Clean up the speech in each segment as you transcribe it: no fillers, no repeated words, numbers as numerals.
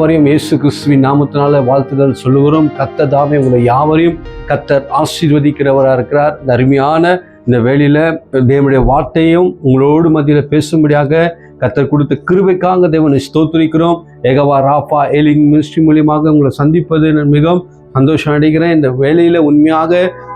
யாவரையும் இயேசு கிறிஸ்துவின் நாமத்தினால வாழ்த்துதல் சொல்லுகிறோம். கர்த்தர் தாமே உங்களை யாவரையும் கர்த்தர் ஆசீர்வதிக்கிறவராக இருக்கிறார். இந்த அருமையான இந்த வேளையில தேவனுடைய வார்த்தையும் உங்களோடு மத்தியில் பேசும்படியாக கர்த்தர் கொடுத்த கிருபைக்காக தேவனை ஸ்தோத்திரிக்கிறோம். யெகோவா ராஃபா ஹீலிங் மினிஸ்ட்ரி மூலியமாக உங்களை சந்திப்பது நான் மிகவும் சந்தோஷம் அடைகிறேன். இந்த வேளையில உண்மையாக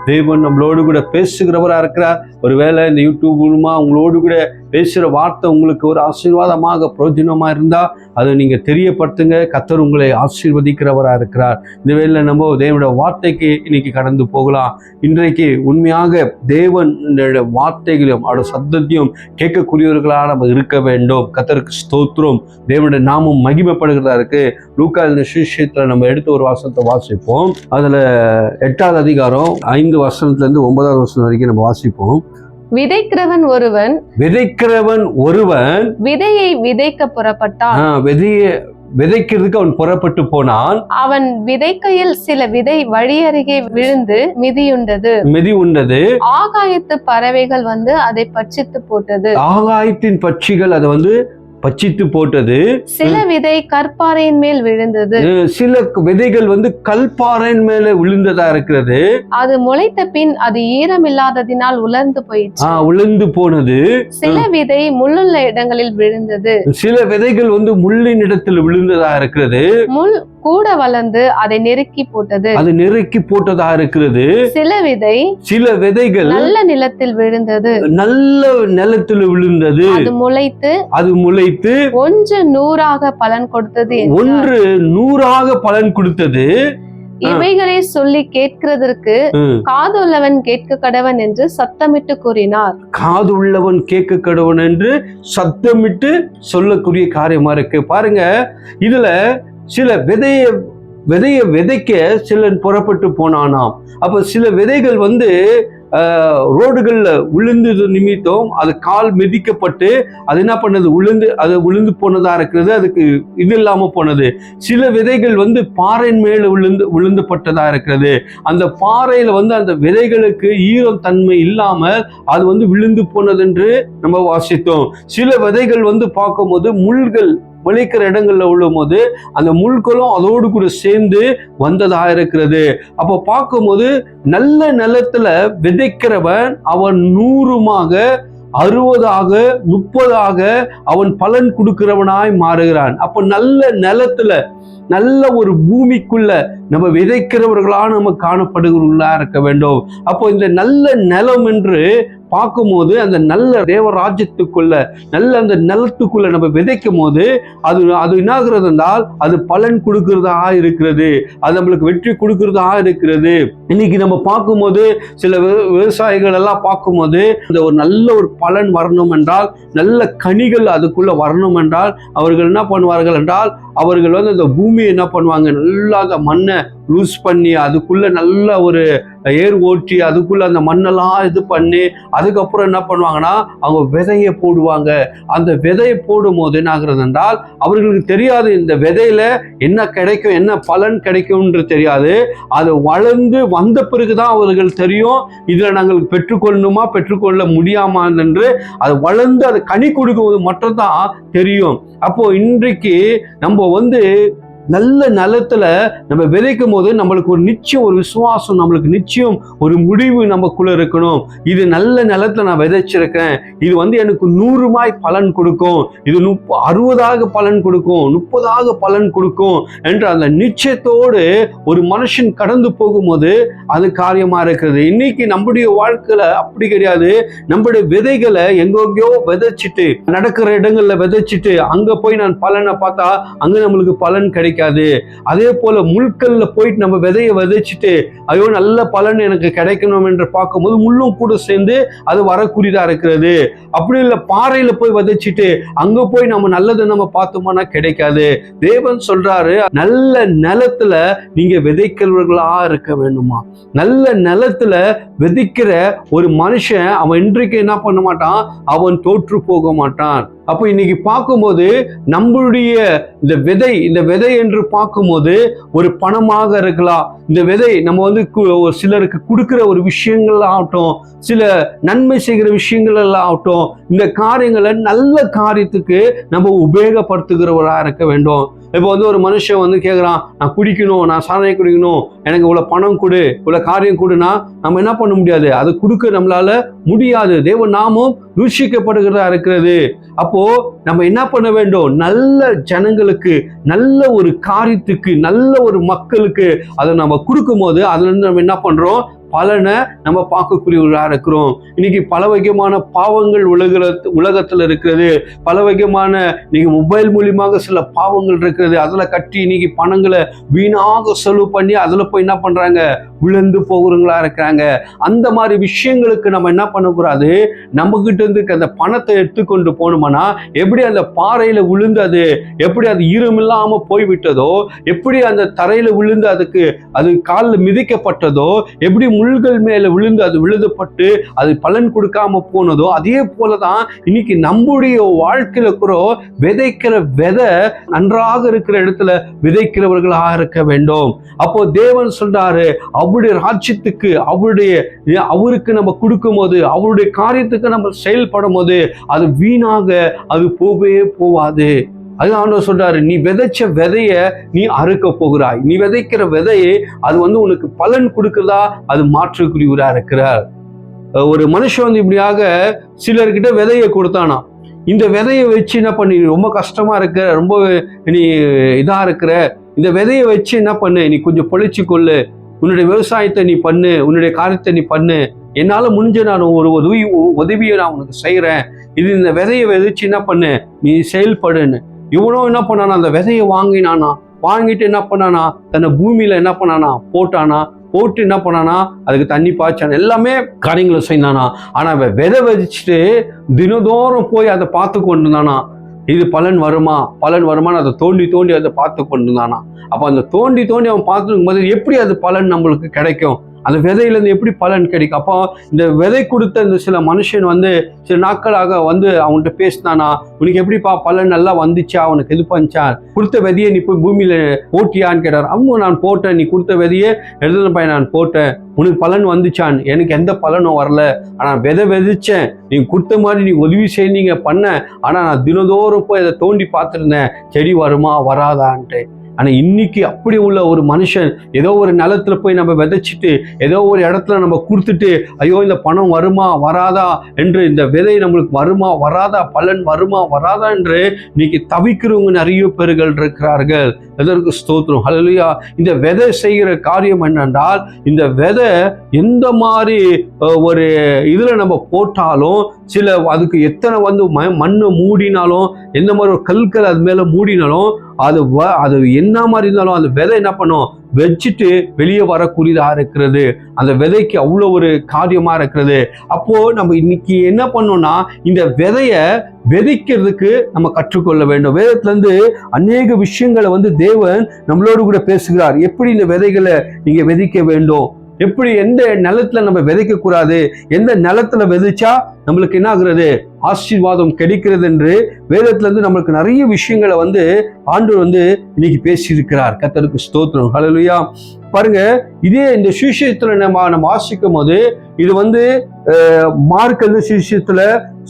தேவன் நம்மளோடு கூட பேசுகிறவராக இருக்கிறார். ஒருவேளை இந்த யூடியூப் மூலமா உங்களோடு கூட பேசுகிற வார்த்தை உங்களுக்கு ஒரு ஆசீர்வாதமாக பிரயோஜனமாக இருந்தால் அதை நீங்கள் தெரியப்படுத்துங்க. கர்த்தர் உங்களை ஆசீர்வதிக்கிறவராக இருக்கிறார். இந்த வேளையில் நம்ம தேவனுடைய வார்த்தைக்கு இன்னைக்கு கடந்து போகலாம். இன்றைக்கு உண்மையாக தேவன் வார்த்தைகளையும் அவருடைய சத்தத்தையும் கேட்கக்கூடியவர்களாக நம்ம இருக்க வேண்டும். கர்த்தருக்கு ஸ்தோத்திரம். தேவனுடைய நாமம் மகிமைப்படுகிறதா இருக்கு. லூக்கா இந்த சுவிசேஷத்தில் நம்ம எடுத்து ஒரு வசனத்தை வாசிப்போம். அதில் 8வது அதிகாரம் 5 வசனத்திலிருந்து 9வது வசனம் வரைக்கும் நம்ம வாசிப்போம். விதைக்கிறவன் ஒருவன் விதையை விதைக்க புறப்பட்டான். விதைக்கிறதுக்கு அவன் புறப்பட்டு போனான். அவன் விதைக்கையில் சில விதை வழியருகே விழுந்து மிதி உண்டது. ஆகாயத்து பறவைகள் வந்து அதை பட்சித்து போட்டது. ஆகாயத்தின் பட்சிகள் அதை வந்து பட்சித்து போட்டது. சில விதை கற்பாறையின் மேல் விழுந்தது. சில விதைகள் வந்து கல்பாறையின் மேல விழுந்ததா இருக்கிறது. அது முளைத்த பின் அது ஈரம் இல்லாததினால் உலர்ந்து போனது. சில விதை முள்ளுள்ள இடங்களில் விழுந்தது. சில விதைகள் வந்து முள்ளின் இடத்தில் விழுந்ததா இருக்கிறது. முள் கூட வளர்ந்து அதை நெருக்கி போட்டதா இருக்கிறது. சில விதைகள் நல்ல நிலத்தில் விழுந்தது. அது முளைத்து ஒன்று 100 பலன் கொடுத்தது. இவைகளை சொல்லி கேட்கிறதற்கு காதுள்ளவன் கேட்க கடவன் என்று சத்தமிட்டு கூறினார். காதுள்ளவன் கேட்க கடவன் என்று சத்தமிட்டு சொல்லக்கூடிய காரியமா இருக்கு. பாருங்க, இதுல சில விதைய விதைக்க சிலன் புறப்பட்டு போனானாம். அப்ப சில விதைகள் வந்து ரோடுகள்ல விழுந்தது நிமித்தம் அது கால் மிதிக்கப்பட்டு அது என்ன பண்ணது, விழுந்து போனதா இருக்கிறது. அதுக்கு இது இல்லாம போனது. சில விதைகள் வந்து பாறையின் மேல விழுந்துப்பட்டதா இருக்கிறது. அந்த பாறையில வந்து அந்த விதைகளுக்கு ஈரம் தன்மை இல்லாமல் அது வந்து விழுந்து போனது என்று நம்ம வாசித்தோம். சில விதைகள் வந்து பார்க்கும்போது முள்கள் விளைக்கிற இடங்கள்ல விழும்போது அந்த முள்களும் அதோடு கூட சேர்ந்து வந்ததா இருக்கிறது. அப்போ பார்க்கும்போது நல்ல நிலத்துல விதைக்கிறவன் அவன் 100 60 30 அவன் பலன் கொடுக்கிறவனாய் மாறுகிறான். அப்போ நல்ல நிலத்துல நல்ல ஒரு பூமிக்குள்ள நம்ம விதைக்கிறவர்களா நம்ம காணப்படுகிறவர்களா இருக்க வேண்டும். அப்போ இந்த நல்ல நிலம் என்று பார்க்கும்போது அந்த நல்ல தேவராஜ்யத்துக்குள்ள நல்ல அந்த நிலத்துக்குள்ள நம்ம விதைக்கும் போது அது என்னாகிறது என்றால் அது பலன் கொடுக்கிறதா இருக்கிறது. அது நம்மளுக்கு வெற்றி கொடுக்கிறதா இருக்கிறது. இன்னைக்கு நம்ம பார்க்கும்போது சில விவசாயிகள் எல்லாம் பார்க்கும்போது இந்த ஒரு நல்ல ஒரு பலன் வரணும் என்றால், நல்ல கனிகள் அதுக்குள்ள வரணும் என்றால் அவர்கள் என்ன பண்ணுவார்கள் என்றால், அவர்கள் வந்து அந்த பூமியை என்ன பண்ணுவாங்க, நல்லா அந்த மண்ணை லூஸ் பண்ணி அதுக்குள்ள நல்ல ஒரு ஏர் ஓட்டி அதுக்குள்ள அந்த மண்ணெல்லாம் இது பண்ணி அதுக்கப்புறம் என்ன பண்ணுவாங்கன்னா அவங்க விதையை போடுவாங்க. அந்த விதையை போடும் போது என்ன ஆகுறது என்றால், அவர்களுக்கு தெரியாது இந்த விதையில என்ன கிடைக்கும், என்ன பலன் கிடைக்கும்ன்றது தெரியாது. அது வளர்ந்து வந்த பிறகுதான் அவர்கள் தெரியும் இதுல நாங்கள் பெற்றுக்கொள்ள முடியாமா என்று. அது வளர்ந்து அது கனி கொடுக்கும்போது மட்டும்தான் தெரியும். அப்போ இன்றைக்கு நம்ம வந்து நல்ல நிலத்துல நம்ம விதைக்கும் போது நம்மளுக்கு ஒரு நிச்சயம், ஒரு விசுவாசம், நம்மளுக்கு நிச்சயம் ஒரு முடிவு நமக்குள்ள இருக்கணும். இது நல்ல நிலத்துல நான் விதைச்சிருக்கேன், இது வந்து எனக்கு 100 பலன் கொடுக்கும், இது 60 பலன் கொடுக்கும், 30 பலன் கொடுக்கும் என்ற அந்த நிச்சயத்தோடு ஒரு மனுஷன் கடந்து போகும்போது அது காரியமா இருக்கிறது. இன்னைக்கு நம்முடைய வாழ்க்கையில அப்படி கிடையாது. நம்முடைய விதைகளை எங்கெங்கயோ விதைச்சிட்டு நடக்கிற இடங்கள்ல விதைச்சிட்டு அங்க போய் நான் பலனை பார்த்தா அங்க நம்மளுக்கு பலன் கிடைக்கும். அதே போல முள்கல்ல போயிட்டு நம்ம விதையை விதைச்சிட்டு ஐயோ நல்ல பலன் எனக்கு கிடைக்கணும் என்று பார்க்கும்போது முள்ளும் கூட சேர்ந்து அது வரக்கூடியதா இருக்கிறது. அப்படி இல்லை, பாறையில போய் விதைச்சிட்டு அங்க போய் நம்ம நல்லதை நம்ம பார்த்தோம்னா கிடைக்காது. தேவன் சொல்றாரு, நல்ல நிலத்துல நீங்க விதைக்கிறவர்களா இருக்க வேண்டுமா. நல்ல நிலத்துல விதைக்கிற ஒரு மனுஷன் அவன் இன்றைக்கு என்ன பண்ண மாட்டான், அவன் தோற்று போக மாட்டான். அப்போ இன்னைக்கு பார்க்கும்போது நம்மளுடைய இந்த விதை என்று பார்க்கும்போது ஒரு பணமாக இருக்கலாம். இந்த விதை நம்ம வந்து சிலருக்கு கொடுக்கிற ஒரு விஷயங்கள் ஆகட்டும், சில நன்மை செய்கிற விஷயங்கள் எல்லாம் ஆகட்டும், இந்த காரியங்களை நல்ல காரியத்துக்கு நம்ம உபயோகப்படுத்துகிறவராக இருக்க வேண்டும். இப்போ வந்து ஒரு மனுஷன் வந்து கேட்குறான், நான் குடிக்கணும், நான் சாராயம் குடிக்கணும், எனக்கு இவ்வளோ பணம் கொடு, இவ்வளோ காரியம் கொடுனா நம்ம என்ன பண்ண முடியாது, அது கொடுக்க நம்மளால முடியாது. தேவ நாமம் தூஷிக்கப்படுகிறதா இருக்கிறது. அப்போ நம்ம என்ன பண்ண வேண்டும், நல்ல ஜனங்களுக்கு, நல்ல ஒரு காரியத்துக்கு, நல்ல ஒரு மக்களுக்கு அதை நம்ம கொடுக்கும் போது அதுல இருந்து நம்ம என்ன பண்றோம், பலனை நம்ம பார்க்கக்கூடியவர்களாக இருக்கிறோம். இன்னைக்கு பல வகையான பாவங்கள் உலகத்துல இருக்கிறது. பல வகையான நீங்க மொபைல் மூலியமாக சில பாவங்கள் இருக்கிறது. அதுல கட்டி இன்னைக்கு பணங்களை வீணாக செலவு பண்ணி அதுல போய் என்ன பண்றாங்க, விழுந்து போகிறவங்களா இருக்கிறாங்க. அந்த மாதிரி விஷயங்களுக்கு நம்ம என்ன பண்ணக்கூடாது, நம்ம கிட்ட இருந்து அந்த பணத்தை எடுத்துக்கொண்டு போனோம்னா எப்படி அந்த பாறையில விழுந்து அது எப்படி அது ஈரமில்லாம போய்விட்டதோ, எப்படி அந்த தரையில விழுந்து அது காலில் மிதிக்கப்பட்டதோ, எப்படி முள்கள் மேல விழுந்து அது விழுதப்பட்டு அது பலன் கொடுக்காம போனதோ, அதே போலதான் இன்னைக்கு நம்முடைய வாழ்க்கையில கூட விதைக்கிற விதை நன்றாக இருக்கிற இடத்துல விதைக்கிறவர்களாக இருக்க வேண்டும். அப்போ தேவன் சொல்றாரு, அவருடைய ராஜ்யத்துக்கு அவருக்கு நம்ம கொடுக்கும் போது, அவருடைய காரியத்துக்கு நம்ம செயல்படும் போது அது வீணாக அது போகவே போவாது. அது ஆண்டவர் சொல்றாரு, நீ விதைச்ச விதைய நீ அறுக்க போகிறாய். நீ விதைக்கிற விதையை அது வந்து உனக்கு பலன் கொடுக்கிறதா அது மாற்றுக்குரியவரா இருக்கிறார். ஒரு மனுஷன் வந்து இப்படியாக சிலர்கிட்ட விதையை கொடுத்தானா, இந்த விதையை வச்சு என்ன பண்ணி ரொம்ப கஷ்டமா இருக்க, ரொம்ப நீ இதா இருக்கிற, இந்த விதையை வச்சு என்ன பண்ணு, நீ கொஞ்சம் பொழைச்சு கொள்ளு, உன்னுடைய விவசாயத்தை நீ பண்ணு, உன்னுடைய காரியத்தை நீ பண்ணு, என்னால முடிஞ்ச நான் ஒரு உதவியை நான் உனக்கு செய்யறேன், இந்த விதையை விதைச்சு என்ன பண்ணு, நீ செயல்படுன்னு. இவனும் என்ன பண்ணானா, அந்த விதையை வாங்கிட்டு என்ன பண்ணானா, தன்னை பூமியில என்ன பண்ணானா போட்டு என்ன பண்ணானா, அதுக்கு தண்ணி பாய்ச்சானா, எல்லாமே காரியங்களை செய்தானா. ஆனா விதை விதைச்சிட்டு தினதோறும் போய் அதை பார்த்து கொண்டு இருந்தானா, இது பலன் வருமானு அதை தோண்டி அதை பார்த்து கொண்டு இருந்தானா. அப்ப அந்த தோண்டி அவன் பார்த்துருக்கும் போது எப்படி அது பலன் நம்மளுக்கு கிடைக்கும், அந்த விதையிலேருந்து எப்படி பலன் கிடைக்கும். அப்போ இந்த விதை கொடுத்த இந்த சில மனுஷன் வந்து சில நாட்களாக வந்து அவன்கிட்ட பேசினானா, உனக்கு எப்படிப்பா பலன் நல்லா வந்துச்சா, உனக்கு எது பண்ணிச்சா, கொடுத்த விதையை நீ போய் பூமியில போட்டியான்னு கேட்டார். அவங்க நான் போட்டேன், நீ கொடுத்த விதையை எழுதுனப்பா நான் போட்டேன், உனக்கு பலன் வந்துச்சான், எனக்கு எந்த பலனும் வரல, ஆனால் விதை விதைச்சேன், நீ கொடுத்த மாதிரி நீ உதவி செய்ய பண்ண, ஆனால் நான் தினதோறும் போய் அதை தோண்டி பார்த்துருந்தேன், செடி வருமா வராதான்ட்டு. ஆனால் இன்னைக்கு அப்படி உள்ள ஒரு மனுஷன் ஏதோ ஒரு நிலத்துல போய் நம்ம விதைச்சிட்டு ஏதோ ஒரு இடத்துல நம்ம கொடுத்துட்டு, ஐயோ இந்த பணம் வருமா வராதா என்று, இந்த விதை நம்மளுக்கு வருமா வராதா, பலன் வருமா வராதா என்று இன்னைக்கு தவிக்கிறவங்க நிறைய பேர்கள் இருக்கிறார்கள். எதற்கு ஸ்தோத்திரம், ஹல்லேலூயா. இந்த விதை செய்கிற காரியம் என்னென்றால், இந்த விதை எந்த மாதிரி ஒரு இதுல நம்ம போட்டாலும், சில அதுக்கு எத்தனை வந்து மண்ணை மூடினாலும், எந்த மாதிரி ஒரு கல்கள் அது மேல மூடினாலும், அது என்ன மாதிரி இருந்தாலும் அந்த விதை என்ன பண்ணும், வச்சுட்டு வெளியே வரக்கூடியதா இருக்கிறது. அந்த விதைக்கு அவ்வளோ ஒரு காரியமா இருக்கிறது. அப்போ நம்ம இன்னைக்கு என்ன பண்ணோம்னா, இந்த விதைய விதைக்கிறதுக்கு நம்ம கற்றுக்கொள்ள வேண்டும். வேதத்துல இருந்து அநேக விஷயங்களை வந்து தேவன் நம்மளோடு கூட பேசுகிறார். எப்படி இந்த விதைகளை நீங்க விதைக்க வேண்டும், எப்படி எந்த நிலத்துல நம்ம விதைக்க கூடாது, எந்த நிலத்துல விதைச்சா நம்மளுக்கு என்ன ஆகுறது, ஆசீர்வாதம் கிடைக்கிறது என்று வேதத்துல இருந்து நம்மளுக்கு நிறைய விஷயங்களை வந்து ஆண்டவர் வந்து இன்னைக்கு பேசியிருக்கிறார். கர்த்தருக்கு ஸ்தோத்திரம், ஹல்லேலூயா. பாருங்க, இதே இந்த சுவிசேஷத்துல நம்ம வாசிக்கும் போது இது வந்து மார்க் சுவிசேஷத்துல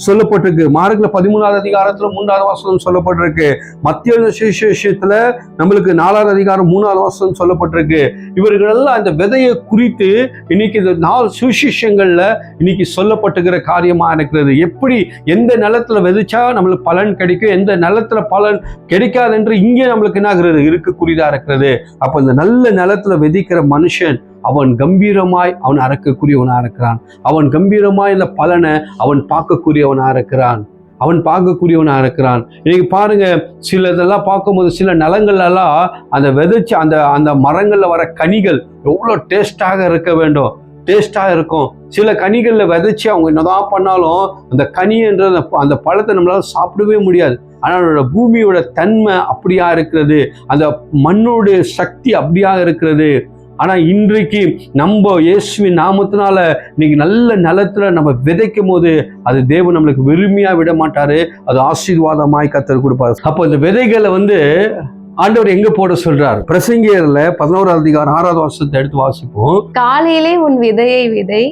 சொல்லப்பட்டிருக்கு. மார்க்ல 13வது அதிகாரத்துல 3வது வசனம் சொல்லப்பட்டிருக்கு. மத்திய சுவிசேஷத்துல நம்மளுக்கு 4வது அதிகாரம் 3வது வசனம் சொல்லப்பட்டிருக்கு. இவர்கள் எல்லாம் அந்த விதையை குறித்து இன்னைக்கு இந்த 4 சுவிசேஷங்கள்ல இன்னைக்கு சொல்லப்பட்டுகிற காரியமா இருக்கிறது. எப்படி எந்த நிலத்துல விதைச்சா நம்மளுக்கு பலன் கிடைக்கும், எந்த நிலத்துல பலன் கிடைக்காது என்று இங்கே நம்மளுக்கு என்ன ஆகிறது, இருக்கக்கூடியதா இருக்கிறது. அப்ப இந்த நல்ல நிலத்துல விதைக்கிற மனுஷன் அவன் கம்பீரமாய் அவன் அறக்கக்கூடியவனா இருக்கிறான். அவன் கம்பீரமாய் இந்த பலனை அவன் பார்க்கக்கூடியவனா இருக்கிறான். இன்னைக்கு பாருங்க, சில இதெல்லாம் பார்க்கும்போது சில நிலங்கள்லாம் அந்த விதைச்சு அந்த மரங்கள்ல வர கனிகள் எவ்வளோ டேஸ்டாக இருக்க வேண்டும், டேஸ்டாக இருக்கும். சில கனிகளில் விதைச்சு அவங்க என்னதான் பண்ணாலும் அந்த கனின்ற அந்த பழத்தை நம்மளால சாப்பிடவே முடியாது. ஆனால் பூமியோட தன்மை அப்படியா இருக்கிறது, அந்த மண்ணோட சக்தி அப்படியா இருக்கிறது. ஆனா இன்றைக்கு நம்ம இயேசுவின் நாமத்தினால இன்னைக்கு நல்ல நிலத்துல நம்ம விதைக்கும் போது அது தேவன் நம்மளுக்கு வெறுமையா விட மாட்டாரு, அது ஆசீர்வாதமாய் கர்த்தர் கொடுப்பாரு. அப்போ இந்த விதைகளை ஆண்டவர் எங்க போட சொல்றார்? பிரசங்கியர்ல 11ஆம் அதிகாரம் 6வது வசனத்தை எடுத்து வாசிப்போம். காலையிலே உன் விதையை விதை,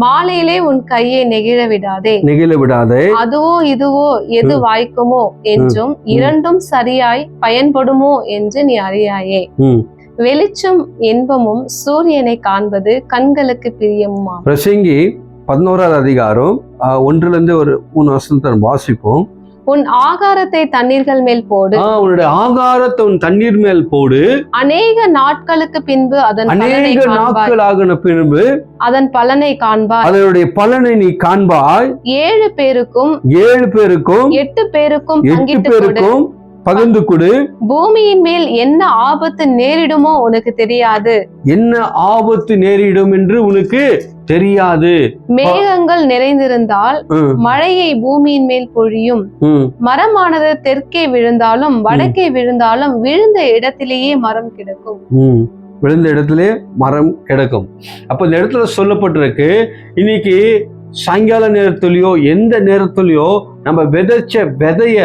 மாலையிலே உன் கையை நெகிழ விடாதே. அதுவோ இதுவோ எது வாய்க்குமோ என்றும் இரண்டும் சரியாய் பயன்படுமோ என்று நீ அறியாயே. வெளிச்சம் இன்பமும் சூரியனை காண்பது கண்களுக்கு பிரியமுமா. பிரசங்கி 11ஆவது அதிகாரம் 1லிருந்து ஒரு 3 வசனத்தை வாசிப்போம். உன் ஆகாரத்தை தண்ணீர்கள் மேல் போடு. உன்னுடைய ஆகாரத்தை உன் தண்ணீர் மேல் போடு. அநேக நாட்களுக்கு பின்பு அதன் பலனை காண்பாய். அதனுடைய பலனை நீ காண்பாய். 7 பேருக்கும் 8 பேருக்கும் பகிர்ந்து கொடு. பூமியின் மேல் என்ன ஆபத்து நேரிடுமோ உனக்கு தெரியாது. என்ன ஆபத்து நேரிடும் என்று உனக்கு தெரியாது. மேகங்கள் நிறைந்திருந்தால் மழையை பூமியின் மேல் பொழியும். மரமானது தெற்கே விழுந்தாலும் வடக்கே விழுந்தாலும் விழுந்த இடத்திலேயே மரம் கிடக்கும். விழுந்த இடத்திலே மரம் கிடக்கும். அப்ப இந்த இடத்துல சொல்லப்பட்டிருக்கு, இன்னைக்கு சாயங்கால நேரத்திலயோ எந்த நேரத்திலயோ நம்ம விதைச்ச விதைய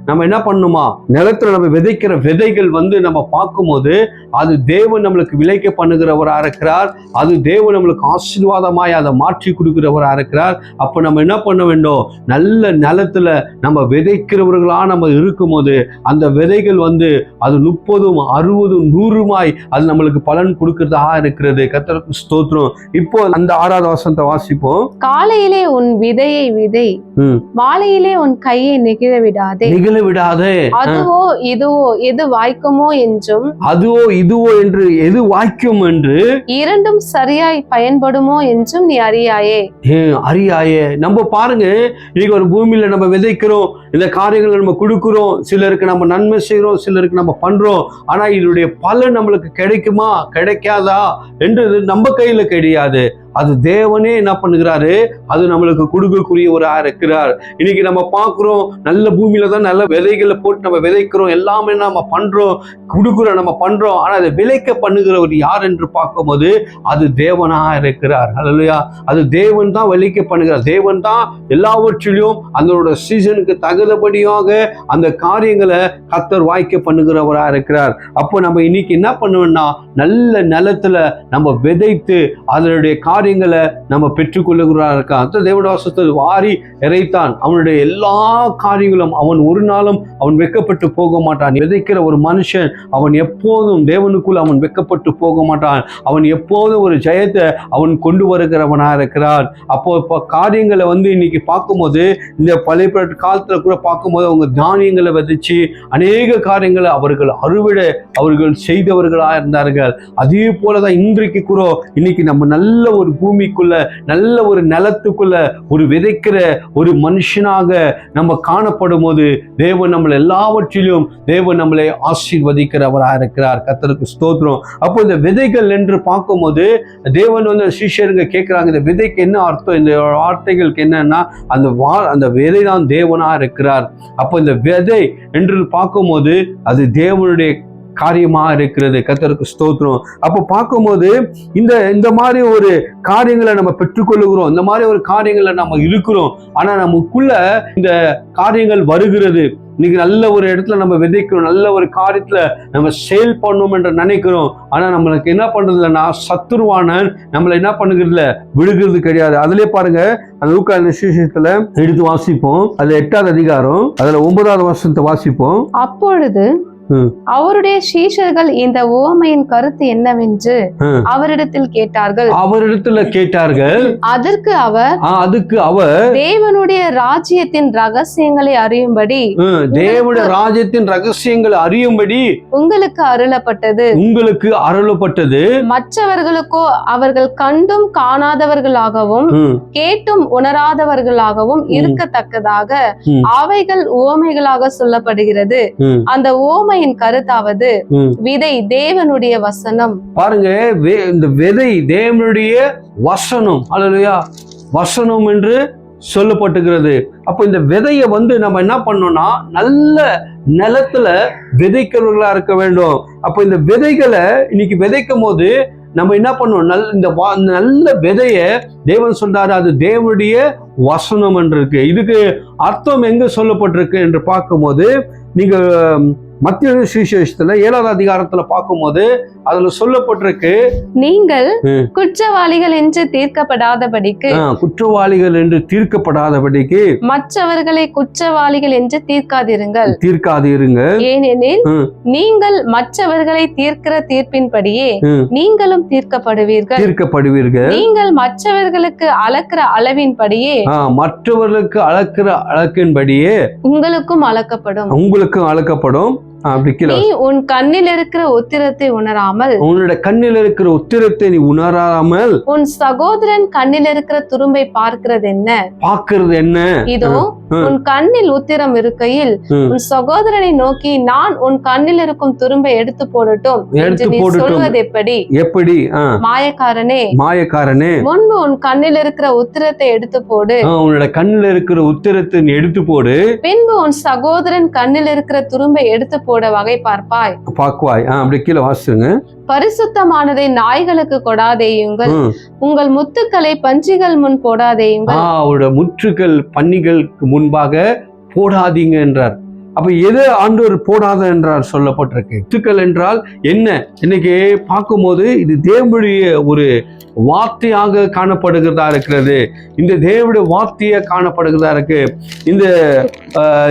நம்ம என்ன பண்ணுமா, நிலத்துல நம்ம விதைக்கிற விதைகள் நம்ம பார்க்கும்போது அது தேவன் நம்மளுக்கு விளைக்க பண்ணுகிறவரா இருக்கிறார். அது தேவன் நம்மளுக்கு ஆசீர்வாதமாய் அதை மாற்றி கொடுக்கிறவரா இருக்கிறார். அப்ப நம்ம என்ன பண்ண வேண்டும், நல்ல நிலத்துல நம்ம விதைக்கிறவர்களா நம்ம இருக்கும்போது அந்த விதைகள் அது 30, 60, 100 அது நம்மளுக்கு பலன் கொடுக்கிறதா இருக்கிறது. கர்த்தருக்கு ஸ்தோத்திரம். இப்போ அந்த 6வது வசனத்தை வாசிப்போம். காலையிலே உன் விதையை விதை, மாலையிலே உன் கையை நெகிழ விடாதே. அதுவோ இதுவோ எது வாய்க்குமோ என்றும் என்று எது வாய்க்கும் என்று இரண்டும் சரியாய் பயன்படுமோ என்றும் நீ அறியாயே. நம்ம பாருங்க, இன்னைக்கு ஒரு பூமியில நம்ம விதைக்கிறோம், இந்த காரியங்களை நம்ம கொடுக்கிறோம், சிலருக்கு நம்ம நன்மை செய்யறோம், சிலருக்கு நம்ம பண்றோம். ஆனா இதனுடைய பலன் நம்மளுக்கு கிடைக்குமா கிடைக்காதா என்று நம்ம கையில கிடையாது. அது தேவனே என்ன பண்ணுகிறாரு, அது நம்மளுக்கு கொடுக்கக்கூடியவரா இருக்கிறார். இன்னைக்கு நம்ம பார்க்கிறோம், நல்ல பூமியில தான் நல்ல விதைகளை போட்டு நம்ம விதைக்கிறோம், எல்லாமே நம்ம பண்றோம், கொடுக்குறோம், நம்ம பண்றோம். ஆனா அதை விளைக்க பண்ணுகிறவர் யார் என்று பார்க்கும்போது அது தேவனா இருக்கிறார். அல்லேலூயா. அது தேவன் தான் விளைக்க பண்ணுகிறார். தேவன் தான் எல்லாவற்றிலும் அதனோட சீசனுக்கு தகுந்தபடியாக அந்த காரியங்களை கர்த்தர் வாய்க்க பண்ணுகிறவரா இருக்கிறார். அப்போ நம்ம இன்னைக்கு என்ன பண்ணுவோம்னா, நல்ல நிலத்துல நம்ம விதைத்து அதனுடைய காரியங்களை நம்ம பெற்றுக்கொள்ளுகிறா இருக்கான். தேவனுடைய வாசத்தில் வாரி இறைத்தான். அவனுடைய எல்லா காரியங்களும் அவன் ஒரு நாளும் அவன் வெட்கப்பட்டு போக மாட்டான். விதைக்கிற ஒரு மனுஷன் அவன் எப்போதும் தேவனுக்குள் அவன் வெட்கப்பட்டு போக மாட்டான். அவன் எப்போதும் ஒரு ஜெயத்தை அவன் கொண்டு வருகிறவனா இருக்கிறான். அப்போ காரியங்களை இன்னைக்கு பார்க்கும்போது, இந்த பழைய காலத்துல கூட பார்க்கும்போது அவங்க தானியங்களை விதைச்சு அநேக காரியங்களை அவர்கள் செய்தவர்களா இருந்தார்கள். அதே போலதான் இன்றைக்கு கூட இன்னைக்கு நம்ம நல்ல ஒரு பூமிக்குள்ள நல்ல ஒரு நிலத்துக்குள்ள ஒரு விதைக்கிற ஒரு மனுஷனாக நம்ம காணப்படும் போது தேவன் நம்மளை எல்லாவற்றிலும் தேவன் நம்மளை ஆசீர்வதிக்கிறவராக இருக்கிறார். கர்த்தருக்கு ஸ்தோத்திரம். அப்போ இந்த விதைகள் என்று பார்க்கும்போது தேவன் சீஷருங்க கேட்கிறாங்க, இந்த விதைக்கு என்ன அர்த்தம், இந்த வார்த்தைகளுக்கு என்னன்னா அந்த விதை தான் தேவனா இருக்கிறார். அப்போ இந்த விதை என்று பார்க்கும்போது அது தேவனுடைய காரியமா இருக்கிறது. கர்த்தருக்கு ஸ்தோத்திரம். அப்போ பார்க்கும்போது இந்த மாதிரி ஒரு காரியங்களை நம்ம பெற்றுக்கொள்ளுகிறோம், இந்த மாதிரி ஒரு காரியங்களை நம்ம இருக்கிறோம். ஆனா நமக்குள்ள இந்த காரியங்கள் வருகிறது. இன்னைக்கு நல்ல ஒரு இடத்துல நம்ம விதைக்கிறோம், நல்ல ஒரு காரியத்துல நம்ம செயல் பண்ணணும் என்று நினைக்கிறோம். ஆனா நம்மளுக்கு என்ன பண்றது இல்லைன்னா, சத்துருவானன் நம்மளை என்ன பண்ணுகிறது இல்லை, விழுகிறது கிடையாது. அதுலயே பாருங்க, அந்த லூக்கா சுவிசேஷத்துல எடுத்து வாசிப்போம். அதுல 8வது அதிகாரம் அதுல 9வது வசனத்தை வாசிப்போம். அப்பொழுது அவருடைய சீஷர்கள் இந்த உவமையின் கருத்து என்னவென்று அவரிடத்தில் கேட்டார்கள். அதற்கு அவர் தேவனுடைய ராஜ்யத்தின் ரகசியங்களை அறியும்படி உங்களுக்கு அருளப்பட்டது. மற்றவர்களுக்கோ அவர்கள் கண்டும் காணாதவர்களாகவும் கேட்டும் உணராதவர்களாகவும் இருக்கத்தக்கதாக அவைகள் உவமைகளாக சொல்லப்படுகிறது. அந்த உவமை கருத்தாவது விதை தேவனுடைய வசனம். பாருங்க, இந்த விதை தேவனுடைய வசனம். அல்லேலூயா. வசனம் என்று சொல்லப்பட்டுகிறது. அப்ப இந்த விதையை நம்ம என்ன பண்ணோம்னா, நல்ல நிலத்துல விதைக்கிறவர்களா இருக்க வேண்டும். அப்ப இந்த விதைகளை இன்னைக்கு விதைக்கும் போது நம்ம என்ன பண்ணுவோம், இந்த நல்ல விதைய தேவன் சொல்றாரு, அது தேவனுடைய வசனம் என்று இருக்கு. இதுக்கு அர்த்தம் எங்க சொல்லப்பட்டிருக்கு என்று பார்க்கும்போது, நீங்க மத்திய சுவிசேஷத்துல 7வது அதிகாரத்துல பார்க்கும்போது அதுல சொல்லப்பட்டிருக்கு, நீங்கள் குற்றவாளிகள் என்று தீர்க்கப்படாதபடிக்கு மற்றவர்களை குற்றவாளிகள் என்று தீர்க்காதிருங்கள். ஏனெனில் நீங்கள் மற்றவர்களை தீர்க்கிற தீர்ப்பின்படியே நீங்களும் தீர்க்கப்படுவீர்கள். நீங்கள் மற்றவர்களுக்கு அளக்கிற அளவின்படியே உங்களுக்கும் அளக்கப்படும். நீ உன் கண்ணில் இருக்கிற உத்திரத்தை உணராமல், உன்னுடைய கண்ணில் இருக்கிற உத்திரத்தை நீ உணராமல் உன் சகோதரன் கண்ணில் இருக்கிற துரும்பை பார்க்கிறது என்ன? இதோ உன் கண்ணில் உத்திரம் இருக்கையில் உன் சகோதரனை நோக்கி நான் உன் கண்ணில் இருக்கும் துரும்பை எடுத்து போடட்டும் என்று நீ சொல்வது எப்படி? மாயக்காரனே, முன்பு உன் கண்ணில் இருக்கிற உத்திரத்தை எடுத்து போடு. உன்னோட கண்ணில் இருக்கிற உத்திரத்தை நீ எடுத்து போடு, பின்பு உன் சகோதரன் கண்ணில் இருக்கிற துரும்பை எடுத்து போட வகை பார்ப்பாய். அப்படி கீழே வாசிங்க. பரிசுத்தமானதை நாய்களுக்கு கொடாதேயுங்கள், உங்கள் முத்துக்களை பன்றிகள் முன் போடாதேயுங்கள். அவருடைய முற்றுகள் பன்னிகளுக்கு முன்பாக போடாதீங்க என்றார். அப்ப எது ஆண்டவர் போடாத என்றார் சொல்லப்பட்டிருக்கு. முத்துக்கள் என்றால் என்ன? இன்னைக்கு பார்க்கும்போது இது தேவனுடைய ஒரு வார்த்தையாக காணப்படுகிறதா இருக்கிறது. இந்த தேவனுடைய வார்த்தையா காணப்படுகிறதா இருக்கு.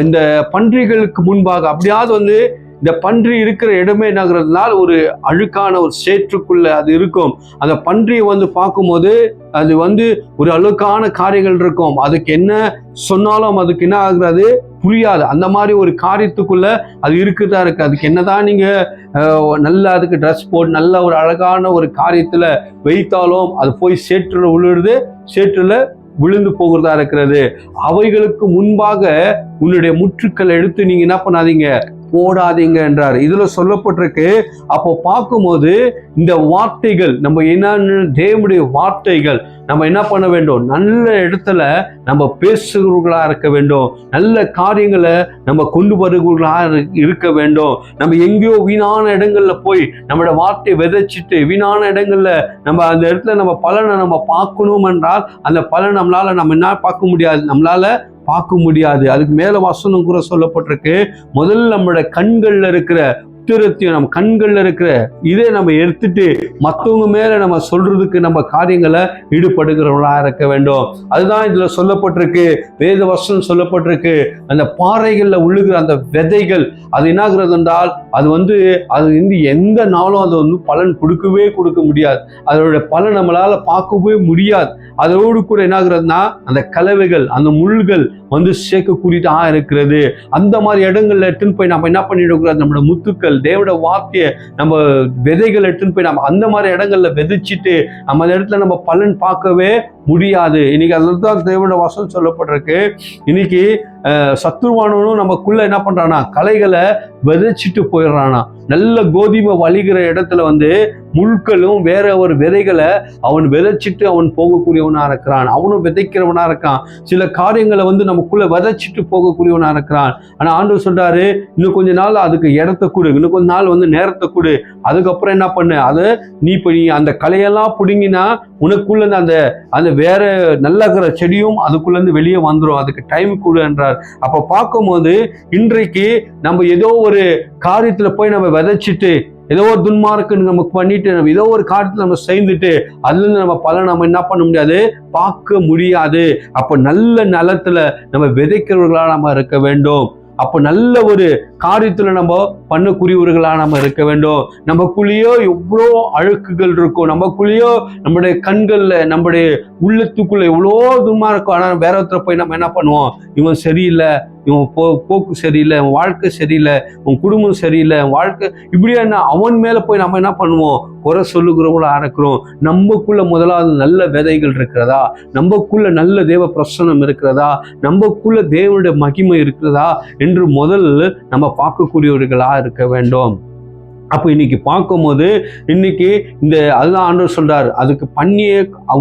இந்த பன்றிகளுக்கு முன்பாக அப்படியாவது இந்த பன்றி இருக்கிற இடமே என்னாகிறதுனால ஒரு அழுக்கான ஒரு சேற்றுக்குள்ள அது இருக்கும். அந்த பன்றியை பார்க்கும்போது அது ஒரு அழுக்கான காரியங்கள் இருக்கும். அதுக்கு என்ன சொன்னாலும் அதுக்கு என்ன ஆகுறது புரியாது. அந்த மாதிரி ஒரு காரியத்துக்குள்ள அது இருக்குதா இருக்கு. அதுக்கு என்னதான் நீங்க நல்லா அதுக்கு ட்ரெஸ் போட்டு நல்ல ஒரு அழகான ஒரு காரியத்துல வைத்தாலும் அது போய் சேற்றுல விழுறது, சேற்றுல விழுந்து போகிறதா இருக்கிறது. அவைகளுக்கு முன்பாக உன்னுடைய முற்றுக்கள் எடுத்து நீங்க என்ன பண்ணாதீங்க, போடாதீங்க என்றார். இதுல சொல்லப்பட்டிருக்கு. அப்போ பார்க்கும்போது இந்த வார்த்தைகள் நம்ம என்னன்னு, தேவனுடைய வார்த்தைகள் நம்ம என்ன பண்ண வேண்டும், நல்ல இடத்துல நம்ம பேசுகிறவர்களா இருக்க வேண்டும். நல்ல காரியங்களை நம்ம கொண்டு வருகிறவர்களா இருக்க வேண்டும். நம்ம எங்கேயோ வீணான இடங்கள்ல போய் நம்மளோட வார்த்தையை விதைச்சிட்டு வீணான இடங்கள்ல நம்ம அந்த இடத்துல நம்ம பலனை நம்ம பார்க்கணும் என்றால் அந்த பலன் நம்ம என்ன பார்க்க முடியாது. அதுக்கு மேல வசனம் கூட சொல்லப்பட்டிருக்கு. முதல்ல நம்மளோட கண்கள்ல இருக்கிற உத்திரத்தையும் நம்ம கண்கள்ல இருக்கிற இதை நம்ம எடுத்துட்டு மற்றவங்க மேல நம்ம சொல்றதுக்கு நம்ம காரியங்களை ஈடுபடுகிறவங்களா இருக்க வேண்டும். அதுதான் இதுல சொல்லப்பட்டிருக்கு. வேத வசனம் சொல்லப்பட்டிருக்கு. அந்த பாறைகள்ல உள்ளுகிற அந்த விதைகள் அது என்னாகிறது என்றால் அது எந்த நாளும் அது பலன் கொடுக்க முடியாது. அதோட பலன் நம்மளால பார்க்கவே முடியாது. அதோடு கூட என்னாகிறதுனா அந்த கலவைகள், அந்த முள்கள் சேர்க்கக்கூடியதா இருக்கிறது. அந்த மாதிரி இடங்கள்ல எடுத்துன்னு போய் நம்ம என்ன பண்ணிடக்கூடாது, நம்மளோட முத்துக்கள் தேவனுடைய வார்த்தையை நம்ம விதைகள் எடுத்துன்னு போய் நம்ம அந்த மாதிரி இடங்கள்ல விதைச்சிட்டு நம்ம அந்த இடத்துல நம்ம பலன் பார்க்கவே முடியாது. இன்னைக்கு அதுதான் தேவனுடைய வசனம் சொல்லப்பட்டிருக்கு. இன்னைக்கு சத்துருவானவனும் நமக்குள்ள என்ன பண்றானா, கலைகளை விதைச்சிட்டு போயிடுறானா. நல்ல கோதுமை வலிகிற இடத்துல முள்களும் வேற ஒரு விதைகளை அவன் விதைச்சிட்டு அவன் போகக்கூடியவனா இருக்கிறான். அவனும் விதைக்கிறவனா இருக்கான். சில காரியங்களை நமக்குள்ள விதைச்சிட்டு போகக்கூடியவனா இருக்கிறான். ஆனா ஆண்டவர் சொல்றாரு, இன்னும் கொஞ்ச நாள் அதுக்கு இடத்தை கொடு, இன்னும் கொஞ்ச நாள் நேரத்தை கொடு, அதுக்கப்புறம் என்ன பண்ணு, அதை நீ அந்த கலையெல்லாம் பிடுங்கினா உனக்குள்ள அந்த வேற நல்ல செடியும் அதுக்குள்ள இருந்து வெளியே வந்துடும். அதுக்கு டைம் கொடு என்றார். அப்ப பார்க்கும்போது இன்றைக்கு நம்ம ஏதோ ஒரு காரியத்துல போய் நம்ம விதைச்சிட்டு ஏதோ ஒரு துன்மார்க்கு நம்ம பண்ணிட்டு நம்ம ஏதோ ஒரு காரியத்துல நம்ம செய்துட்டு அதுல இருந்து நம்ம பலன் நம்ம என்ன பண்ண முடியாது, பார்க்க முடியாது. அப்ப நல்ல நிலத்துல நம்ம விதைக்கிறவர்களா நம்ம இருக்க வேண்டும். அப்போ நல்ல ஒரு காரியத்துல நம்ம பண்ணக்கூடியவர்களா நம்ம இருக்க வேண்டும். நமக்குள்ளேயோ எவ்வளோ அழுக்குகள் இருக்கும், நமக்குள்ளேயோ நம்முடைய கண்கள்ல நம்முடைய உள்ளத்துக்குள்ள எவ்வளோ துன்மா இருக்கும். ஆனா வேற ஒருத்தர் போய் நம்ம என்ன பண்ணுவோம், இவன் சரியில்லை, இவன் போக்கு சரியில்லை, இவன் வாழ்க்கை சரியில்லை, உன் குடும்பம் சரியில்லை, வாழ்க்கை இப்படியா என்ன, அவன் மேல போய் நம்ம என்ன பண்ணுவோம், குறை சொல்லுகிறவங்களா இருக்கிறோம். நமக்குள்ள முதலாவது நல்ல விதைகள் இருக்கிறதா, நமக்குள்ள நல்ல தேவ பிரசன்னம் இருக்கிறதா, நமக்குள்ள தேவனுடைய மகிமை இருக்கிறதா என்று முதல்ல நம்ம பார்க்கக்கூடியவர்களா இருக்க வேண்டும். அப்போ இன்னைக்கு பார்க்கும்போது இன்னைக்கு அதுதான் ஆண்டவர் சொல்றார், அதுக்கு பண்ணிய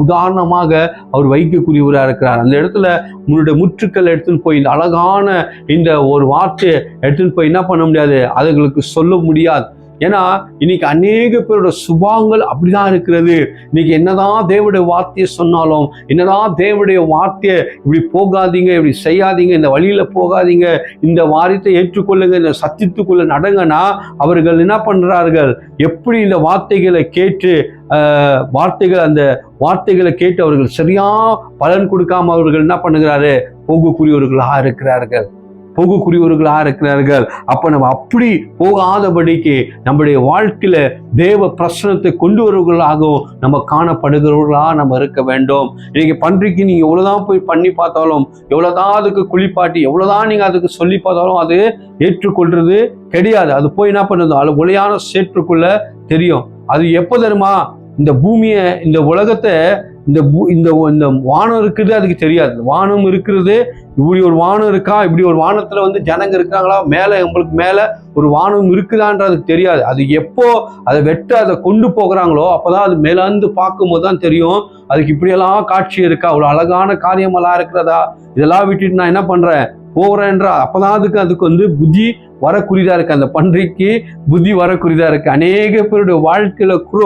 உதாரணமாக அவர் வைக்கக்கூடியவராக இருக்கிறார். அந்த இடத்துல உன்னுடைய முற்றுக்கள் எடுத்துன்னு போய் இந்த அழகான இந்த ஒரு வார்த்தையை எடுத்துன்னு போய் என்ன பண்ண முடியாது, அதுகளுக்கு சொல்ல முடியாது. ஏன்னா இன்னைக்கு அநேக பேரோட சுபாவங்கள் அப்படிதான் இருக்கிறது. இன்னைக்கு என்னதான் தேவனுடைய வார்த்தையை சொன்னாலும், என்னதான் தேவனுடைய வார்த்தையை இப்படி போகாதீங்க, இப்படி செய்யாதீங்க, இந்த வழியில போகாதீங்க, இந்த வாரியத்தை ஏற்றுக்கொள்ளுங்க, இந்த சத்தியத்துக்குள்ள நடங்கன்னா அவர்கள் என்ன பண்றார்கள்? எப்படி இந்த வார்த்தைகளை கேட்டு அந்த வார்த்தைகளை கேட்டு அவர்கள் சரியா பலன் கொடுக்காம அவர்கள் என்ன பண்ணுகிறாரு? போகக்கூடியவர்களாக இருக்கிறார்கள். அப்ப நம்ம அப்படி போகாதபடிக்கு நம்முடைய வாழ்க்கையில தேவ பிரசனத்தை கொண்டு வருவர்களாகவும் நம்ம காணப்படுகிறவர்களாக நம்ம இருக்க வேண்டும். இன்னைக்கு பன்றிக்கு நீங்க எவ்வளவுதான் போய் பண்ணி பார்த்தாலும், எவ்வளவுதான் அதுக்கு குளிப்பாட்டி, எவ்வளவுதான் நீங்க அதுக்கு சொல்லி பார்த்தாலும் அது ஏற்றுக்கொள்றது கிடையாது. அது போய் என்ன பண்ணுது? அது ஒளியான சேற்றுக்குள்ள தெரியும். அது எப்போ தெரியுமா? இந்த பூமியை, இந்த உலகத்தை, இந்த வானம் இருக்குது அதுக்கு தெரியாது. வானம் இருக்கிறது, இப்படி ஒரு வானம் இருக்கா, இப்படி ஒரு வானத்துல ஜனங்க இருக்கிறாங்களா, மேல உங்களுக்கு மேல ஒரு வானம் இருக்குதான்றதுக்கு தெரியாது. அது எப்போ அதை கொண்டு போகிறாங்களோ அப்பதான் அது மேலாந்து பார்க்கும்போது தான் தெரியும் அதுக்கு இப்படியெல்லாம் காட்சி இருக்கா, அவ்வளோ அழகான காரியமெல்லாம் இருக்கிறதா, இதெல்லாம் விட்டுட்டு நான் என்ன பண்றேன் போகிறேன்றா. அப்பதான் அதுக்கு புத்தி வரக்குரிதா இருக்கு. அந்த பன்றிக்கு புத்தி வரக்குரிதா இருக்கு. அநேக பேருடைய வாழ்க்கையில கூட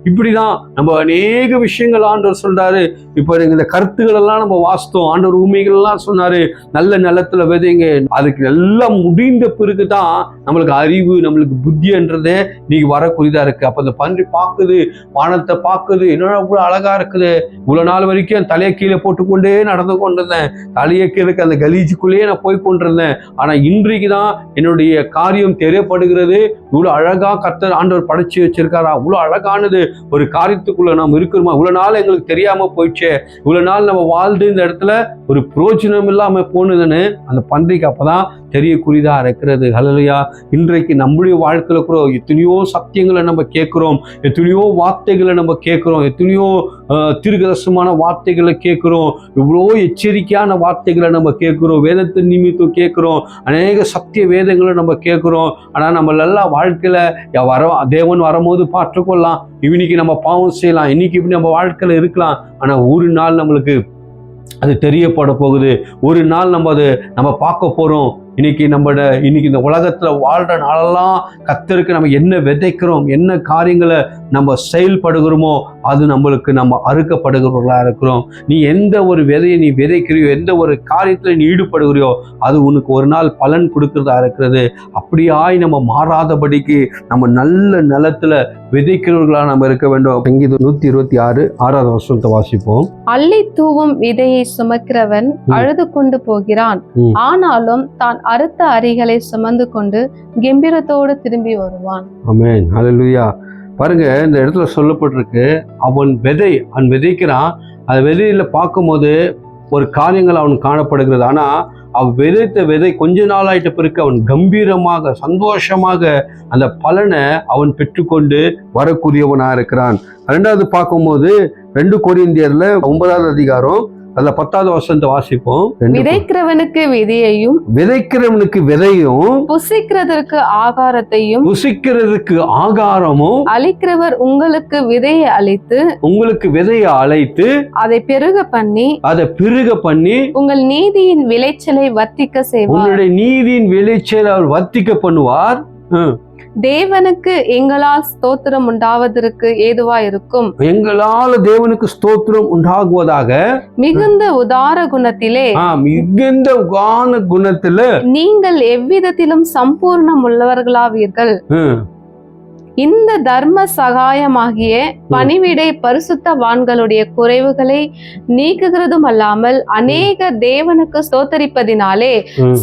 இப்படிதான் நம்ம அநேக விஷயங்கள் ஆண்டவர் சொல்றாரு. இப்ப இந்த கருத்துக்கள் எல்லாம் நம்ம வாசித்தோம். ஆண்டவர் உண்மைகள் எல்லாம் சொன்னாரு, நல்ல நிலத்துல விதைங்க. அதுக்கு எல்லாம் முடிந்த பிறகுதான் நம்மளுக்கு அறிவு, நம்மளுக்கு புத்தின்றதே இன்னைக்கு வரக்குரிதா இருக்கு. அப்ப அந்த பன்றி பார்க்குது, வானத்தை பார்க்குது, என்னோட இவ்வளவு அழகா இருக்குது. இவ்வளவு நாள் வரைக்கும் தலையை கீழே போட்டுக்கொண்டே நடந்து கொண்டிருந்தேன், தலையை கீழே அந்த கலீஜுக்குள்ளேயே நான் போய் கொண்டிருந்தேன். ஆனா இன்றைக்குதான் என்னுடைய காரியம் தெரியப்படுகிறது. இவ்வளவு அழகா கர்த்தர் ஆண்டவர் படைச்சு வச்சிருக்காரா, இவ்வளவு அழகானது ஒரு காரியத்துக்குள்ள நாம் இருக்கிறோமா, இவ்வளவு நாள் எங்களுக்கு தெரியாம போயிடுச்சே, இவ்வளவு நாள் நம்ம வாழ்ந்து இந்த இடத்துல ஒரு பிரயோஜனம் இல்லாம போனதுன்னு அந்த பன்றிக்கு அப்பதான் தெரியக்கூடியதா இருக்கிறது. ஹல்லேலூயா. இன்றைக்கு நம்முடைய வாழ்க்கையில கூட எத்தனையோ சத்தியங்களை நம்ம கேட்கிறோம், எத்தனையோ வார்த்தைகளை நம்ம கேட்கிறோம், எத்தனையோ தீர்க்கதரிசனமான வார்த்தைகளை கேட்கிறோம், இவ்வளோ எச்சரிக்கையான வார்த்தைகளை நம்ம கேட்கிறோம், வேதத்தின் நிமித்தம் கேட்கிறோம், அநேக சத்திய வேதங்களை நம்ம கேட்கிறோம். ஆனா நம்மளெல்லாம் வாழ்க்கையில தேவன் வரும்போது பார்த்துக்கொள்ளலாம், இன்னைக்கு நம்ம பாவம் செய்யலாம், இன்னைக்கு இப்படி நம்ம வாழ்க்கையில இருக்கலாம். ஆனா ஒரு நாள் நம்மளுக்கு அது தெரியப்பட போகுது. ஒரு நாள் நம்ம பார்க்க போறோம். இன்னைக்கு இந்த உலகத்துல வாழ்ற நாளெல்லாம் கர்த்தருக்கு நம்ம என்ன விதைக்கிறோம், என்ன காரியங்களை நம்ம செயல்படுகிறோமோ அது நம்ம அறுக்கப்படுகிறவர்களா இருக்கிறோம். நீ எந்த ஒரு விதையை நீ விதைக்கிறியோ, எந்த ஒரு காரியத்துல நீ ஈடுபடுகிறியோ அது உனக்கு ஒரு நாள் பலன் கொடுக்கிறதா இருக்கிறது. அப்படியாய் நம்ம மாறாதபடிக்கு நம்ம நல்ல நிலத்துல விதைக்கிறவர்களா நம்ம இருக்க வேண்டும். 126 6வது வசனத்தை வாசிப்போம். அள்ளி தூவும் விதையை சுமக்கிறவன் அழுது கொண்டு போகிறான், ஆனாலும் தான் அறுத்த அரிகளை சுமந்து கொண்டு கம்பீரத்தோடு திரும்பி வருவான். ஆமென். ஹல்லேலூயா. பாருங்க, இந்த இடத்துல சொல்லப்பட்டிருக்கு, அவன் விதைக்கிறான். அந்த விதையில பார்க்கும்போது ஒரு காரியங்கள் அவன் காணப்படுகிறது. ஆனா அவன் விதைத்த விதை கொஞ்ச நாள் ஆயிட்ட பிறகு அவன் கம்பீரமாக சந்தோஷமாக அந்த பலனை அவன் பெற்றுக்கொண்டு வரக்கூடியவனா இருக்கிறான். 2வது பார்க்கும்போது 2 கொரிந்தியர்ல 9வது அதிகாரம் அதுல 10வது வசனத்தை வாசிப்போம். விதைக்கிறவனுக்கு விதையும் புசிக்கிறதற்கு ஆகாரமும் அளிக்கிறவர் உங்களுக்கு விதையை அழைத்து அதை பெருக பண்ணி உங்கள் நீதியின் விளைச்சலை வர்த்திக்க செய்வார். உங்களுடைய நீதியின் விளைச்சலை அவர் வர்த்திக்க பண்ணுவார். தேவனுக்கு எங்களால் ஸ்தோத்திரம் உண்டாவதற்கு ஏதுவா இருக்கும். எங்களால் தேவனுக்கு ஸ்தோத்திரம் உண்டாகுவதாக மிகுந்த உதார குணத்திலே நீங்கள் எவ்விதத்திலும் சம்பூர்ணம் உள்ளவர்களாவீர்கள். இந்த தர்ம சகாயமாகிய பணிவிடை பரிசுத்தவான்களுடைய குறைவுகளை நீக்குகிறதும் அல்லாமல் அநேக தேவனுக்கு ஸ்தோத்தரிப்பதினாலே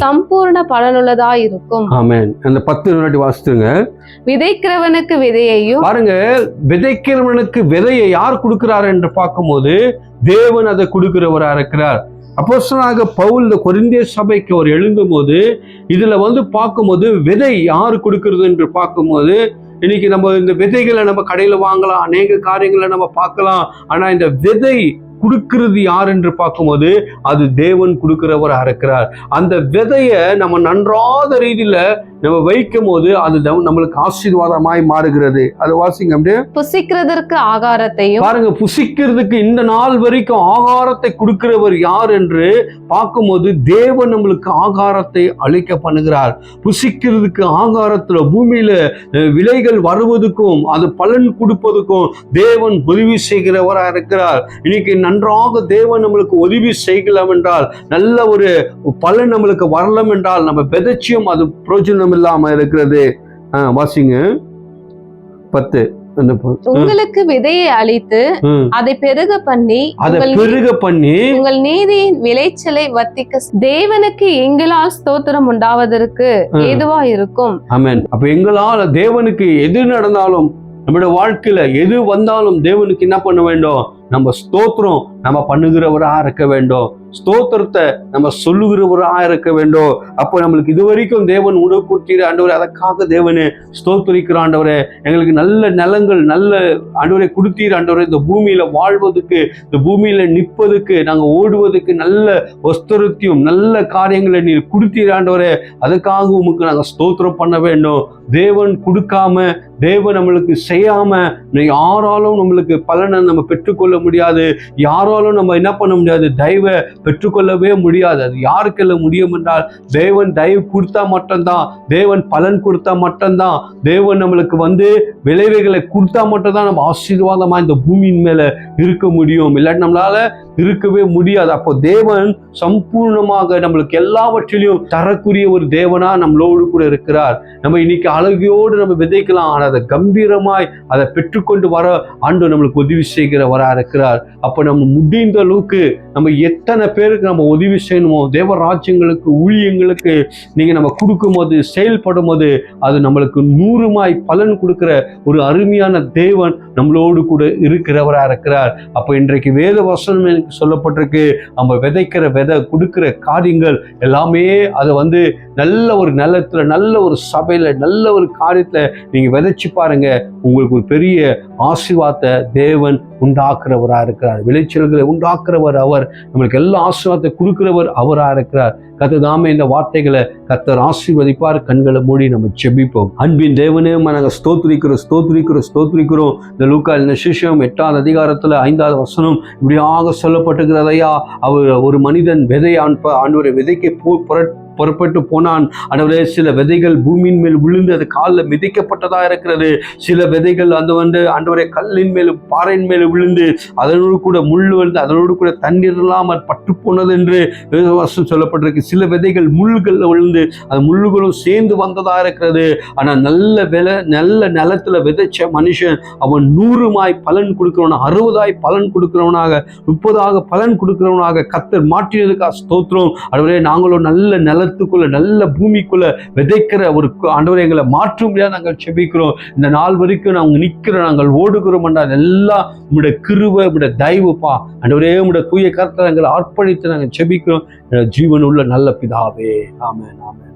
சம்பூர்ண பலனுள்ளதாயிருக்கும். ஆமென். அந்த 10 முன்னாடி வாசித்துங்க. விதைக்கிறவனுக்கு விதையையும் பாருங்க, விதைக்கிறவனுக்கு விதையை யார் கொடுக்கிறார் என்று பார்க்கும்போது தேவன் அதை கொடுக்கிறவரா இருக்கிறார். அப்போஸ்தலனாகிய பவுல் இந்த கொரிந்தியர் சபைக்கு அவர் எழுதும் போது இதுல பார்க்கும்போது விதை யாரு கொடுக்கிறது என்று பார்க்கும்போது இன்னைக்கு நம்ம இந்த விதைகளை நம்ம கடையில வாங்கலாம், அநேக காரியங்களை நம்ம பார்க்கலாம். ஆனா இந்த விதை கொடுக்கிறது யார் என்று பார்க்கும்போது அது தேவன் கொடுக்கிறவராக இருக்கிறார். அந்த விதைய நம்ம நன்றாத ரீதியில நம்ம வைக்கும் போது அது நம்மளுக்கு ஆசீர்வாதமாய் மாறுகிறது. அது வாசிங்க அப்படியே. புசிக்கிறதற்கு ஆகாரத்தையும், பாருங்க, புசிக்கிறதுக்கு இந்த நாள் வரைக்கும் ஆகாரத்தை கொடுக்கிறவர் யார் என்று பார்க்கும்போது தேவன் நம்மளுக்கு ஆகாரத்தை அளிக்க பண்ணுகிறார். புசிக்கிறதுக்கு ஆகாரத்துல பூமியில விலைகள் வருவதுக்கும் அது பலன் கொடுப்பதுக்கும் தேவன் உதவி செய்கிறவராக இருக்கிறார். இன்னைக்கு நன்றாக தேவன் நம்மளுக்கு உதவி செய்யலாம் என்றால், நல்ல ஒரு பலன் நம்மளுக்கு வரலாம் என்றால், நம்ம விதைச்சியும் அது பிரயோஜனம் இல்லாம இருக்கிறது. வாசிங்க 10. உங்களுக்கு விதையை அளித்து அதை பெருக பண்ணி உங்கள் நீதியின் விளைச்சலை வர்த்திக்க தேவனுக்கு எங்களால் ஸ்தோத்திரம் உண்டாவதற்கு ஏதுவா இருக்கும். ஆமென். அப்ப எங்களால் தேவனுக்கு எது நடந்தாலும், நம்முடைய வாழ்க்கையில எது வந்தாலும் தேவனுக்கு என்ன பண்ண வேண்டும்? நம்ம ஸ்தோத்திரம் நம்ம பண்ணுகிறவரா இருக்க வேண்டும். ஸ்தோத்திரத்தை நம்ம சொல்லுகிறவரா இருக்க வேண்டும். அப்போ நம்மளுக்கு இதுவரைக்கும் தேவன் உணவு கொடுத்தீர் ஆண்டவரே, அதற்காக தேவனே ஸ்தோத்திரிக்கிற ஆண்டவரே. எங்களுக்கு நல்ல நிலங்கள், நல்ல ஆண்டவரை கொடுத்தீர் ஆண்டவரே. இந்த பூமியில வாழ்வதற்கு, இந்த பூமியில நிற்பதுக்கு, நாங்கள் ஓடுவதற்கு நல்ல வஸ்திரத்தையும் நல்ல காரியங்களை நீர் கொடுத்தீர் ஆண்டவரே. அதுக்காக உமக்கு நாங்கள் ஸ்தோத்திரம் பண்ண வேண்டும். தேவன் கொடுக்காம, தேவன் நம்மளுக்கு செய்யாம யாராலும் நம்மளுக்கு பலனை நம்ம பெற்றுக்கொள்ள முடியாது. யாராலும் நம்ம என்ன பண்ண முடியாது? தயவை பெற்றுக்கொள்ளவே முடியாது. அது யாருக்கெல்லாம் முடியும் என்றால், தேவன் தயவு கொடுத்தா மட்டும்தான், தேவன் பலன் கொடுத்தா மட்டும்தான், தேவன் நம்மளுக்கு விளைவுகளை கொடுத்தா மட்டும்தான் நம்ம ஆசீர்வாதமா இந்த பூமியின் மேல இருக்க முடியும். இல்லாட்டி நம்மளால இருக்கவே முடியாது. அப்போ தேவன் சம்பூர்ணமாக நம்மளுக்கு எல்லாவற்றிலையும் தரக்கூடிய ஒரு தேவனா நம்மளோடு கூட இருக்கிறார். நம்ம இன்னைக்கு அழகியோடு நம்ம விதைக்கலாம், ஆனால் அதை கம்பீரமாய் அதை பெற்றுக்கொண்டு வர ஆண்டவர் நம்மளுக்கு உதவி செய்கிறவரா இருக்கிறார். அப்போ நம்ம முடிந்த அளவுக்கு நம்ம எத்தனை பேருக்கு நம்ம உதவி செய்யணுமோ, தேவ ராஜ்யங்களுக்கு, ஊழியங்களுக்கு நீங்க நம்ம கொடுக்கும் போது, செயல்படும் போது அது நம்மளுக்கு 100 பலன் கொடுக்கிற ஒரு அருமையான தேவன் நம்மளோடு கூட இருக்கிறவரா இருக்கிறார். அப்போ இன்றைக்கு வேத வசனம் எனக்கு சொல்லப்பட்டிருக்கு, நம்ம விதைக்கிற விதை கொடுக்கிற காரியங்கள் எல்லாமே அது நல்ல ஒரு நிலத்துல, நல்ல ஒரு சபையில, நல்ல ஒரு காரியத்துல நீங்க விதைச்சு பாருங்க. உங்களுக்கு ஒரு பெரிய ஆசீர்வாதத்தை தேவன் உண்டாக்குறவரா இருக்கிறார். விளைச்சல்களை உண்டாக்குறவர் அவர். நம்மளுக்கு எல்லா ஆசீர்வாதத்தை கொடுக்கிறவர் அவரா இருக்கிறார். கர்த்தர் தாமே இந்த வார்த்தைகளை கர்த்தர் ஆசீர்வதிப்பார். கண்களை மூடி நம்ம ஜெபிப்போம். அன்பின் தேவனே, நாங்கள் ஸ்தோத்திரிக்கிறோம். இந்த லூக்கா எழுதின சுவிசேஷம் 8ஆம் அதிகாரத்துல 5ஆவது வசனம் இப்படியாக சொல்லப்பட்டிருக்கிறதையா, அவர் ஒரு மனிதன் விதையை ஆண்டவரை விதைக்க புறப்பட்டு போனான். ஆண்டவரே, சில விதைகள் பூமியின் மேல் விழுந்து அது காலில் மிதிக்கப்பட்டதா இருக்கிறது. சில விதைகள் ஆண்டவரே கல்லின் மேலும் பாறையின் மேலும் விழுந்து அதனோடு கூட முள் விழுந்து அதனோடு கூட தண்ணீர் இல்லாமல் பட்டு போனது என்று சொல்லப்பட்டிருக்கு. சில விதைகள் முள்கள் விழுந்து அது முள்ளுகளும் சேர்ந்து வந்ததா இருக்கிறது. ஆனால் நல்ல நிலத்துல விதைச்ச மனுஷன் அவன் 100 பலன் கொடுக்கிறவனாக, 60 பலன் கொடுக்கிறவனாக, 30 பலன் கொடுக்கிறவனாக கர்த்தர் மாற்றினதுக்காக ஸ்தோத்திரம். ஆண்டவரே, நாங்களும் நல்ல நிலத்துக்குள்ள, நல்ல பூமிக்குள்ள விதைக்கிற ஒரு ஆண்டவரே எங்களை மாற்ற முடியாது நாங்கள் செபிக்கிறோம். இந்த நாள் வரைக்கும் நாங்கள் நிற்கிறோம், நாங்கள் ஓடுகிறோம் என்றால் எல்லாம் உங்களுடைய கிருபை, உங்களுடைய தயவுப்பா. ஆண்டவரே, உங்களுடைய தூய கர்த்தரை எங்களை அர்ப்பணித்து நாங்கள் செபிக்கிறோம். ஜீவனுள்ள நல்ல பிதாவே. ஆமென், ஆமென்.